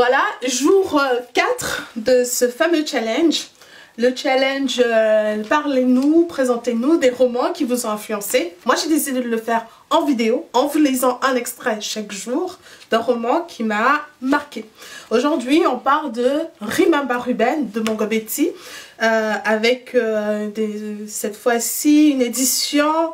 Voilà, jour 4 de ce fameux challenge. Le challenge parlez-nous, présentez-nous des romans qui vous ont influencé. Moi j'ai décidé de le faire en vidéo, en vous lisant un extrait chaque jour d'un roman qui m'a marqué. Aujourd'hui on parle de Remember Ruben de Mongabeti avec cette fois-ci une édition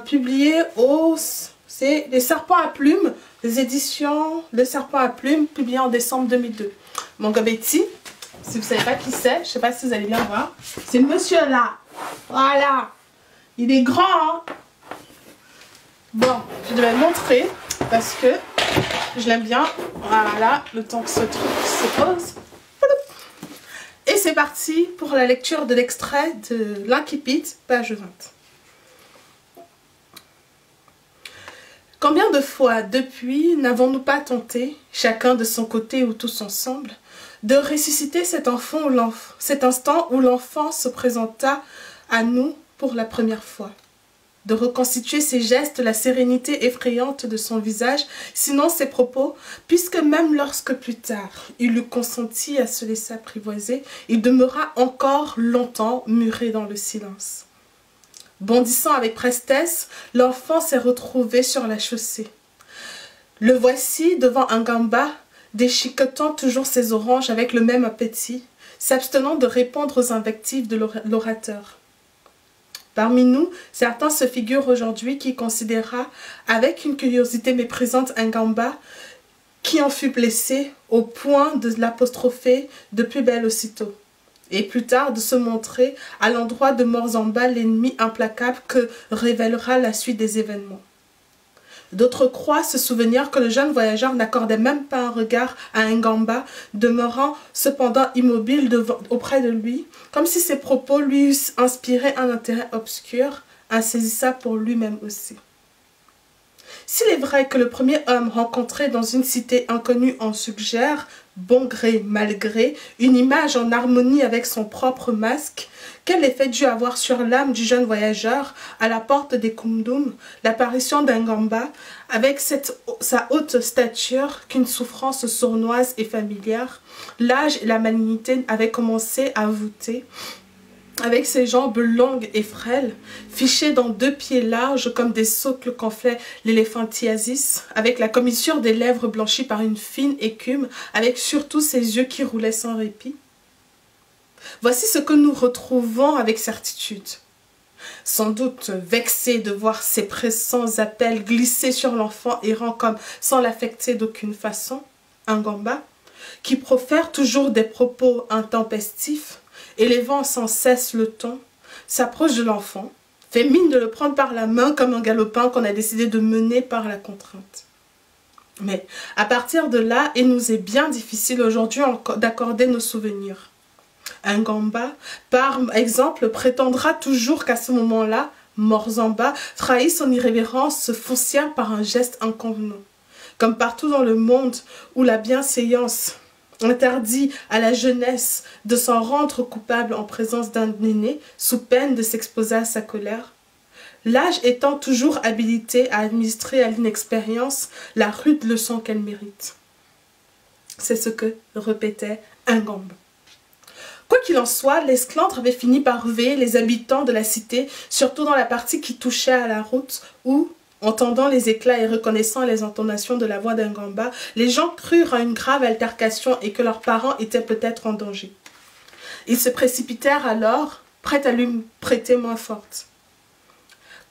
publiée au... C'est Les Serpents à Plumes, les éditions Le Serpent à Plumes, publiées en décembre 2002. Mongabeti, si vous ne savez pas qui c'est, je ne sais pas si vous allez bien voir. C'est le monsieur là. Voilà. Il est grand, hein. Bon, je devais le montrer parce que je l'aime bien. Voilà, le temps que ce truc se pose. Et c'est parti pour la lecture de l'extrait de l'Incipit, page 20. Combien de fois depuis n'avons-nous pas tenté, chacun de son côté ou tous ensemble, de ressusciter cet instant où l'enfant se présenta à nous pour la première fois, de reconstituer ses gestes, la sérénité effrayante de son visage, sinon ses propos, puisque même lorsque plus tard il eut consenti à se laisser apprivoiser, il demeura encore longtemps muré dans le silence. Bondissant avec prestesse, l'enfant s'est retrouvé sur la chaussée. Le voici devant un gamba, déchiquetant toujours ses oranges avec le même appétit, s'abstenant de répondre aux invectives de l'orateur. Parmi nous, certains se figurent aujourd'hui qui considéra avec une curiosité méprisante un gamba qui en fut blessé au point de l'apostropher de plus belle aussitôt. Et plus tard de se montrer à l'endroit de Morzamba l'ennemi implacable que révélera la suite des événements. D'autres croient se souvenir que le jeune voyageur n'accordait même pas un regard à Ngamba, demeurant cependant immobile auprès de lui, comme si ses propos lui eussent inspiré un intérêt obscur, insaisissable pour lui-même aussi. S'il est vrai que le premier homme rencontré dans une cité inconnue en suggère, bon gré, mal gré, une image en harmonie avec son propre masque, quel effet dut avoir sur l'âme du jeune voyageur, à la porte des Koumdoum, l'apparition d'un Gamba, avec sa haute stature qu'une souffrance sournoise et familière, l'âge et la malignité avaient commencé à voûter, avec ses jambes longues et frêles, fichées dans 2 pieds larges comme des socles qu'en fait l'éléphantiasis, avec la commissure des lèvres blanchies par une fine écume, avec surtout ses yeux qui roulaient sans répit. Voici ce que nous retrouvons avec certitude. Sans doute vexé de voir ses pressants appels glisser sur l'enfant errant comme sans l'affecter d'aucune façon, un gamba, qui profère toujours des propos intempestifs, élevant sans cesse le ton, s'approche de l'enfant, fait mine de le prendre par la main comme un galopin qu'on a décidé de mener par la contrainte. Mais à partir de là, il nous est bien difficile aujourd'hui d'accorder nos souvenirs. Un gamba, par exemple, prétendra toujours qu'à ce moment-là, Morzamba trahit son irrévérence foncière par un geste inconvenant. Comme partout dans le monde où la bienséance interdit à la jeunesse de s'en rendre coupable en présence d'un aîné, sous peine de s'exposer à sa colère. L'âge étant toujours habilité à administrer à l'inexpérience la rude leçon qu'elle mérite. C'est ce que répétait Ngamba. Quoi qu'il en soit, l'esclandre avait fini par réveiller les habitants de la cité, surtout dans la partie qui touchait à la route où, entendant les éclats et reconnaissant les intonations de la voix d'un gamba, les gens crurent à une grave altercation et que leurs parents étaient peut-être en danger. Ils se précipitèrent alors, prêts à lui prêter main forte.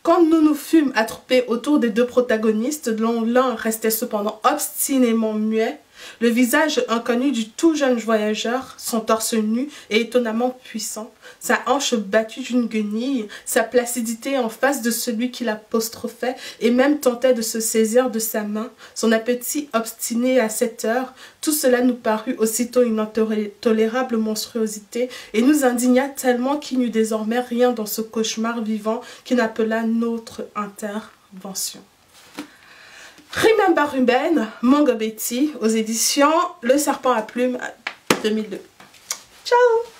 Quand nous nous fûmes attroupés autour des 2 protagonistes, dont l'un restait cependant obstinément muet, le visage inconnu du tout jeune voyageur, son torse nu et étonnamment puissant, sa hanche battue d'une guenille, sa placidité en face de celui qui l'apostrophait et même tentait de se saisir de sa main, son appétit obstiné à cette heure, tout cela nous parut aussitôt une intolérable monstruosité et nous indigna tellement qu'il n'y eut désormais rien dans ce cauchemar vivant qui n'appela notre intervention. Remember Ruben, Mongabeti, aux éditions Le Serpent à Plumes 2002. Ciao!